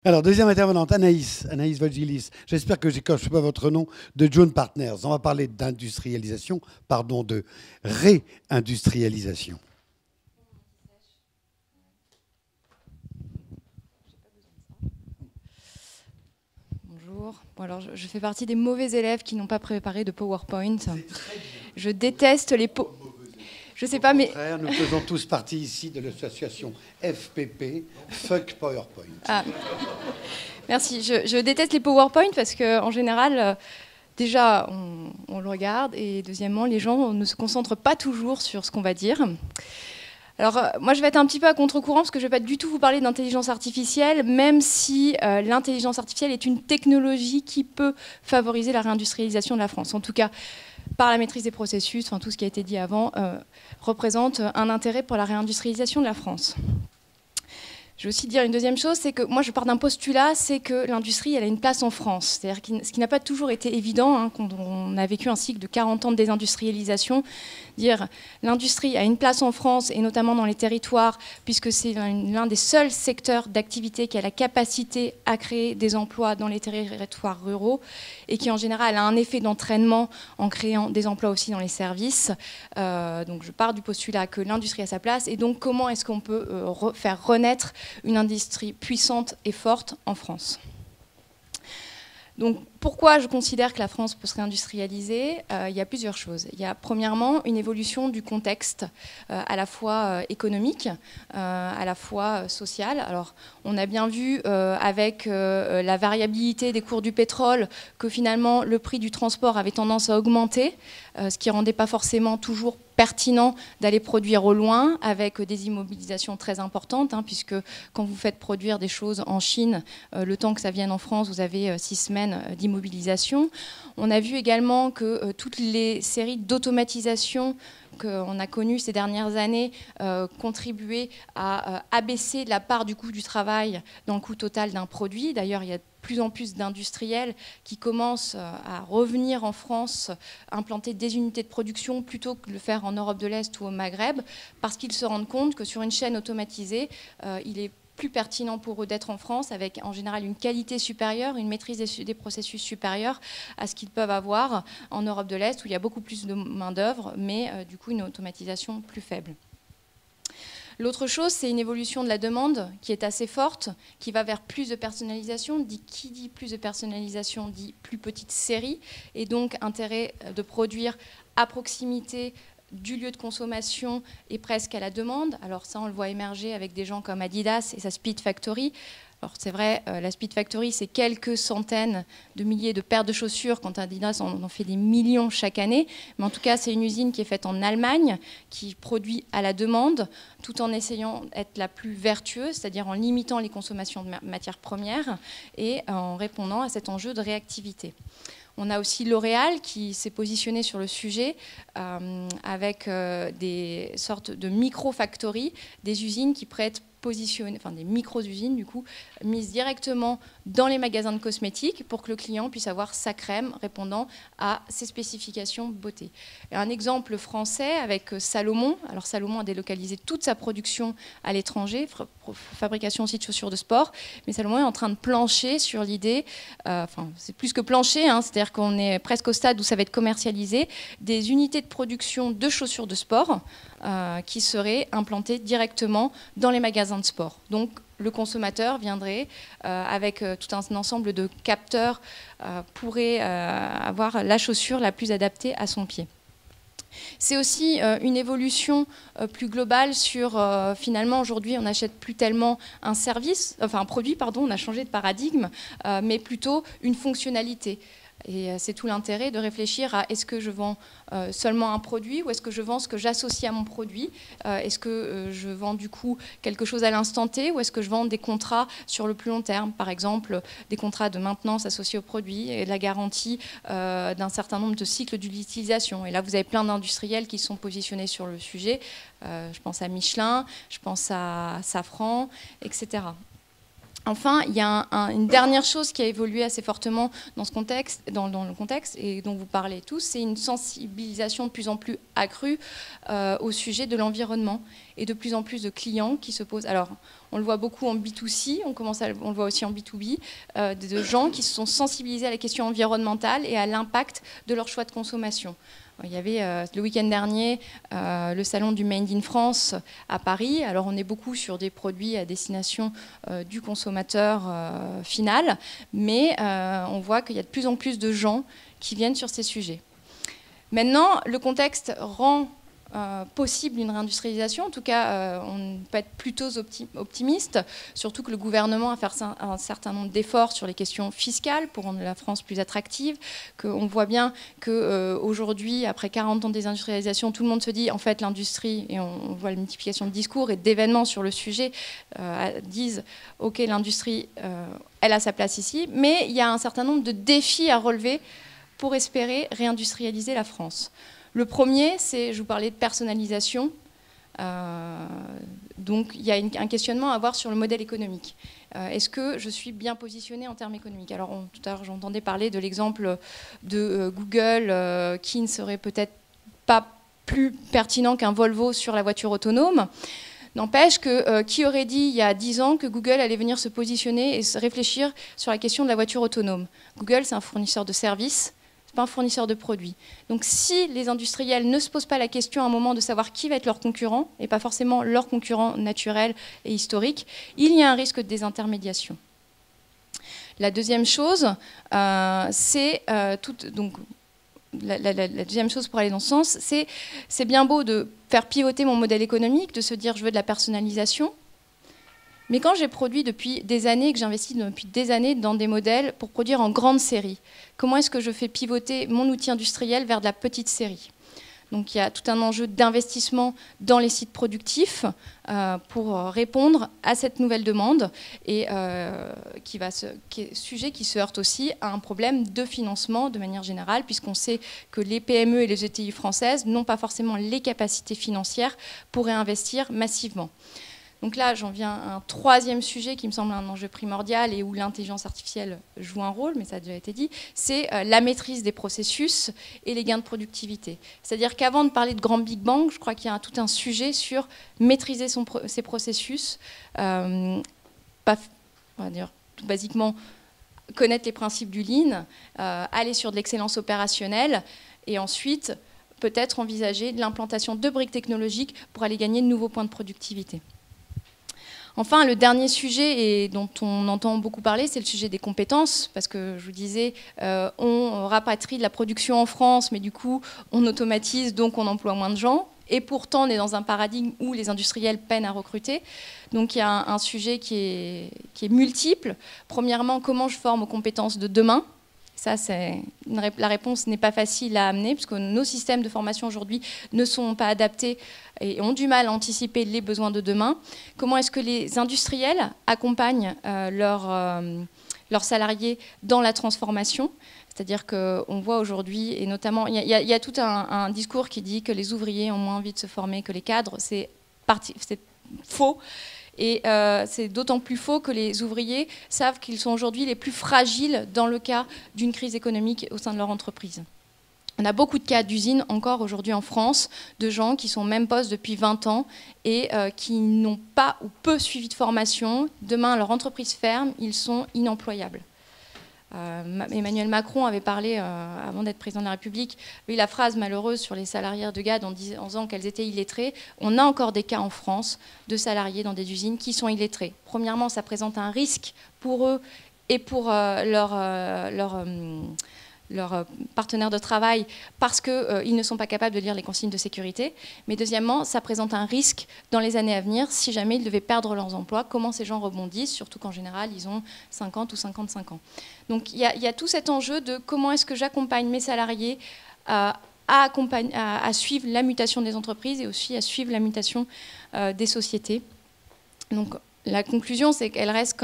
Alors, deuxième intervenante, Anaïs Vagilis. J'espère que j'écorche pas votre nom, de John Partners. On va parler d'industrialisation, pardon, de réindustrialisation. Bonjour. Bon, alors, je fais partie des mauvais élèves qui n'ont pas préparé de PowerPoint. Je déteste les Je sais pas, mais... Nous faisons tous partie ici de l'association FPP, Fuck PowerPoint. Ah. Merci. Je déteste les PowerPoint parce qu'en général, déjà, on le regarde et deuxièmement, les gens ne se concentrent pas toujours sur ce qu'on va dire. Alors, moi, je vais être un petit peu à contre-courant parce que je ne vais pas du tout vous parler d'intelligence artificielle, même si l'intelligence artificielle est une technologie qui peut favoriser la réindustrialisation de la France. En tout cas, par la maîtrise des processus, enfin, tout ce qui a été dit avant, représente un intérêt pour la réindustrialisation de la France. Je veux aussi dire une deuxième chose, c'est que moi je pars d'un postulat, c'est que l'industrie elle a une place en France. C'est-à-dire ce qui n'a pas toujours été évident, hein, quand on a vécu un cycle de 40 ans de désindustrialisation, dire l'industrie a une place en France et notamment dans les territoires, puisque c'est l'un des seuls secteurs d'activité qui a la capacité à créer des emplois dans les territoires ruraux et qui en général a un effet d'entraînement en créant des emplois aussi dans les services. Donc je pars du postulat que l'industrie a sa place et donc comment est-ce qu'on peut faire renaître une industrie puissante et forte en France. Donc, pourquoi je considère que la France peut se réindustrialiser ? Il y a plusieurs choses. Il y a premièrement une évolution du contexte, à la fois économique, à la fois social. Alors, on a bien vu avec la variabilité des cours du pétrole que finalement le prix du transport avait tendance à augmenter, ce qui ne rendait pas forcément toujours pertinent d'aller produire au loin avec des immobilisations très importantes, hein, puisque quand vous faites produire des choses en Chine, le temps que ça vienne en France, vous avez 6 semaines d'immobilisation. On a vu également que toutes les séries d'automatisation qu'on a connues ces dernières années contribuaient à abaisser la part du coût du travail dans le coût total d'un produit. D'ailleurs, il y a de plus en plus d'industriels qui commencent à revenir en France, implanter des unités de production plutôt que de le faire en Europe de l'Est ou au Maghreb, parce qu'ils se rendent compte que sur une chaîne automatisée, il est plus pertinent pour eux d'être en France avec en général une qualité supérieure, une maîtrise des processus supérieure à ce qu'ils peuvent avoir en Europe de l'Est où il y a beaucoup plus de main-d'œuvre, mais du coup une automatisation plus faible. L'autre chose, c'est une évolution de la demande qui est assez forte, qui va vers plus de personnalisation. Qui dit plus de personnalisation dit plus petite série, et donc intérêt de produire à proximité du lieu de consommation et presque à la demande. Alors ça, on le voit émerger avec des gens comme Adidas et sa Speed Factory. Alors c'est vrai, la Speed Factory, c'est quelques centaines de milliers de paires de chaussures, quand Adidas en fait des millions chaque année. Mais en tout cas, c'est une usine qui est faite en Allemagne, qui produit à la demande, tout en essayant d'être la plus vertueuse, c'est-à-dire en limitant les consommations de matières premières et en répondant à cet enjeu de réactivité. On a aussi L'Oréal qui s'est positionné sur le sujet avec des sortes de micro-factories, des usines qui prêtent positionnées, enfin des micro-usines du coup, mises directement dans les magasins de cosmétiques pour que le client puisse avoir sa crème répondant à ses spécifications beauté. Et un exemple français avec Salomon. Alors Salomon a délocalisé toute sa production à l'étranger, fabrication aussi de chaussures de sport, mais Salomon est en train de plancher sur l'idée, enfin c'est plus que plancher, hein, c'est-à-dire qu'on est presque au stade où ça va être commercialisé, des unités de production de chaussures de sport qui seraient implantées directement dans les magasins de sport. Donc le consommateur viendrait avec tout un ensemble de capteurs, pourrait avoir la chaussure la plus adaptée à son pied. C'est aussi une évolution plus globale sur, finalement, aujourd'hui, on n'achète plus tellement un service, enfin un produit, pardon, on a changé de paradigme, mais plutôt une fonctionnalité. Et c'est tout l'intérêt de réfléchir à est-ce que je vends seulement un produit ou est-ce que je vends ce que j'associe à mon produit, est-ce que je vends du coup quelque chose à l'instant T ou est-ce que je vends des contrats sur le plus long terme, par exemple des contrats de maintenance associés au produit et de la garantie d'un certain nombre de cycles d'utilisation. Et là vous avez plein d'industriels qui sont positionnés sur le sujet, je pense à Michelin, je pense à Safran, etc. Enfin, il y a une dernière chose qui a évolué assez fortement dans ce contexte, dans le contexte, et dont vous parlez tous, c'est une sensibilisation de plus en plus accrue au sujet de l'environnement et de plus en plus de clients qui se posent. Alors, on le voit beaucoup en B2C, on le voit aussi en B2B, de gens qui se sont sensibilisés à la question environnementale et à l'impact de leur choix de consommation. Il y avait le week-end dernier le salon du Made in France à Paris. Alors on est beaucoup sur des produits à destination du consommateur final, mais on voit qu'il y a de plus en plus de gens qui viennent sur ces sujets. Maintenant, le contexte rend possible une réindustrialisation. En tout cas, on peut être plutôt optimiste, surtout que le gouvernement a fait un certain nombre d'efforts sur les questions fiscales pour rendre la France plus attractive, qu'on voit bien qu'aujourd'hui, après 40 ans de désindustrialisation, tout le monde se dit, en fait, l'industrie, et on voit la multiplication de discours et d'événements sur le sujet, disent, OK, l'industrie, elle a sa place ici, mais il y a un certain nombre de défis à relever pour espérer réindustrialiser la France. Le premier, c'est, je vous parlais de personnalisation, donc il y a un questionnement à avoir sur le modèle économique. Est-ce que je suis bien positionnée en termes économiques? Alors tout à l'heure, j'entendais parler de l'exemple de Google qui ne serait peut-être pas plus pertinent qu'un Volvo sur la voiture autonome. N'empêche que qui aurait dit il y a 10 ans que Google allait venir se positionner et se réfléchir sur la question de la voiture autonome? Google, c'est un fournisseur de services, pas un fournisseur de produits. Donc si les industriels ne se posent pas la question à un moment de savoir qui va être leur concurrent, et pas forcément leur concurrent naturel et historique, il y a un risque de désintermédiation. La deuxième chose, c'est la deuxième chose pour aller dans ce sens, c'est bien beau de faire pivoter mon modèle économique, de se dire je veux de la personnalisation, mais quand j'ai produit depuis des années, que j'investis depuis des années dans des modèles pour produire en grande série, comment est-ce que je fais pivoter mon outil industriel vers de la petite série? Donc il y a tout un enjeu d'investissement dans les sites productifs pour répondre à cette nouvelle demande et sujet qui se heurte aussi à un problème de financement de manière générale, puisqu'on sait que les PME et les ETI françaises n'ont pas forcément les capacités financières pour réinvestir massivement. Donc là, j'en viens à un troisième sujet qui me semble un enjeu primordial et où l'intelligence artificielle joue un rôle, mais ça a déjà été dit, c'est la maîtrise des processus et les gains de productivité. C'est-à-dire qu'avant de parler de grand Big Bang, je crois qu'il y a tout un sujet sur maîtriser ses processus, on va dire tout basiquement connaître les principes du Lean, aller sur de l'excellence opérationnelle et ensuite peut-être envisager de l'implantation de briques technologiques pour aller gagner de nouveaux points de productivité. Enfin, le dernier sujet et dont on entend beaucoup parler, c'est le sujet des compétences, parce que je vous disais, on rapatrie de la production en France, mais du coup, on automatise, donc on emploie moins de gens. Et pourtant, on est dans un paradigme où les industriels peinent à recruter. Donc il y a un sujet qui est multiple. Premièrement, comment je forme aux compétences de demain? Ça, la réponse n'est pas facile à amener, puisque nos systèmes de formation aujourd'hui ne sont pas adaptés et ont du mal à anticiper les besoins de demain. Comment est-ce que les industriels accompagnent leurs salariés dans la transformation? C'est-à-dire qu'on voit aujourd'hui, et notamment, il y a tout un discours qui dit que les ouvriers ont moins envie de se former que les cadres. C'est faux. Et c'est d'autant plus faux que les ouvriers savent qu'ils sont aujourd'hui les plus fragiles dans le cas d'une crise économique au sein de leur entreprise. On a beaucoup de cas d'usines encore aujourd'hui en France, de gens qui sont au même poste depuis 20 ans et qui n'ont pas ou peu suivi de formation. Demain, leur entreprise ferme, ils sont inemployables. Emmanuel Macron avait parlé, avant d'être président de la République, eu la phrase malheureuse sur les salariés de GAD en disant qu'elles étaient illettrées. On a encore des cas en France de salariés dans des usines qui sont illettrés. Premièrement, ça présente un risque pour eux et pour leurs partenaires de travail parce qu'ils ne sont pas capables de lire les consignes de sécurité. Mais deuxièmement, ça présente un risque dans les années à venir si jamais ils devaient perdre leurs emplois. Comment ces gens rebondissent, surtout qu'en général, ils ont 50 ou 55 ans. Donc il y a tout cet enjeu de comment est-ce que j'accompagne mes salariés à suivre la mutation des entreprises et aussi à suivre la mutation des sociétés. Donc la conclusion, c'est qu'elle reste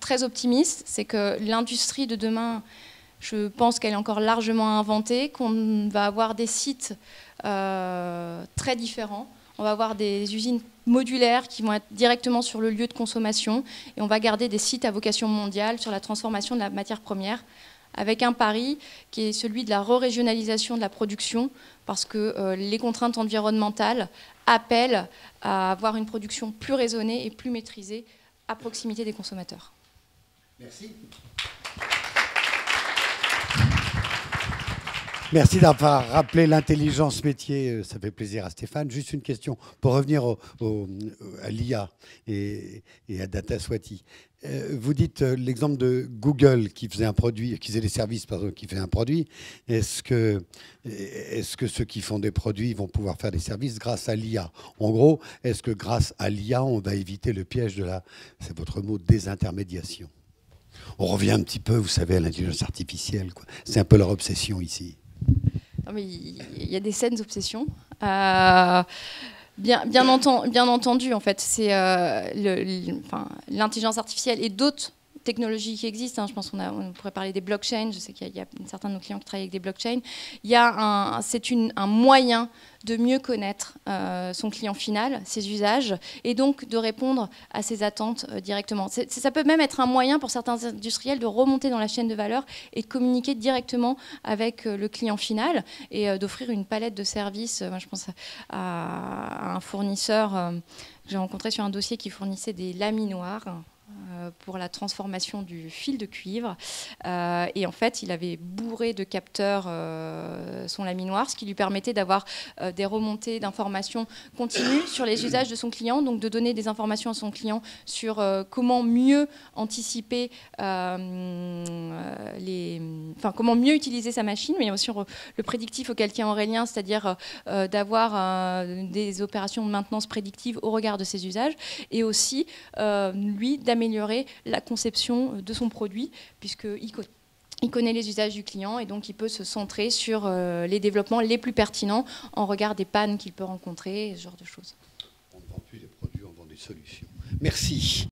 très optimiste. C'est que l'industrie de demain, je pense qu'elle est encore largement inventée, qu'on va avoir des sites très différents. On va avoir des usines modulaires qui vont être directement sur le lieu de consommation, et on va garder des sites à vocation mondiale sur la transformation de la matière première, avec un pari qui est celui de la re-régionalisation de la production, parce que les contraintes environnementales appellent à avoir une production plus raisonnée et plus maîtrisée à proximité des consommateurs. Merci. Merci d'avoir rappelé l'intelligence métier, ça fait plaisir à Stéphane. Juste une question, pour revenir à l'IA et à Data Swati. Vous dites l'exemple de Google qui faisait un produit, qui faisait des services, pardon, qui fait un produit. Est-ce que ceux qui font des produits vont pouvoir faire des services grâce à l'IA? En gros, est-ce que grâce à l'IA, on va éviter le piège de la, c'est votre mot, désintermédiation? On revient un petit peu, vous savez, à l'intelligence artificielle, quoi. C'est un peu leur obsession ici. Non, mais il y a des saines obsessions. Bien entendu, en fait, c'est l'intelligence artificielle et d'autres technologies qui existent. Je pense qu'on pourrait parler des blockchains. Je sais qu'il y a certains de nos clients qui travaillent avec des blockchains. C'est un moyen de mieux connaître son client final, ses usages, et donc de répondre à ses attentes directement. Ça peut même être un moyen pour certains industriels de remonter dans la chaîne de valeur et de communiquer directement avec le client final et d'offrir une palette de services. Moi, je pense à un fournisseur que j'ai rencontré sur un dossier qui fournissait des laminoirs pour la transformation du fil de cuivre. Et en fait, il avait bourré de capteurs son laminoir, ce qui lui permettait d'avoir des remontées d'informations continues sur les usages de son client, donc de donner des informations à son client sur comment mieux anticiper, comment mieux utiliser sa machine, mais sur le prédictif auquel tient Aurélien, c'est-à-dire d'avoir des opérations de maintenance prédictive au regard de ses usages, et aussi, lui, d'améliorer la conception de son produit, puisqu'il connaît les usages du client et donc il peut se centrer sur les développements les plus pertinents en regard des pannes qu'il peut rencontrer, ce genre de choses. On ne vend plus des produits, on vend des solutions. Merci.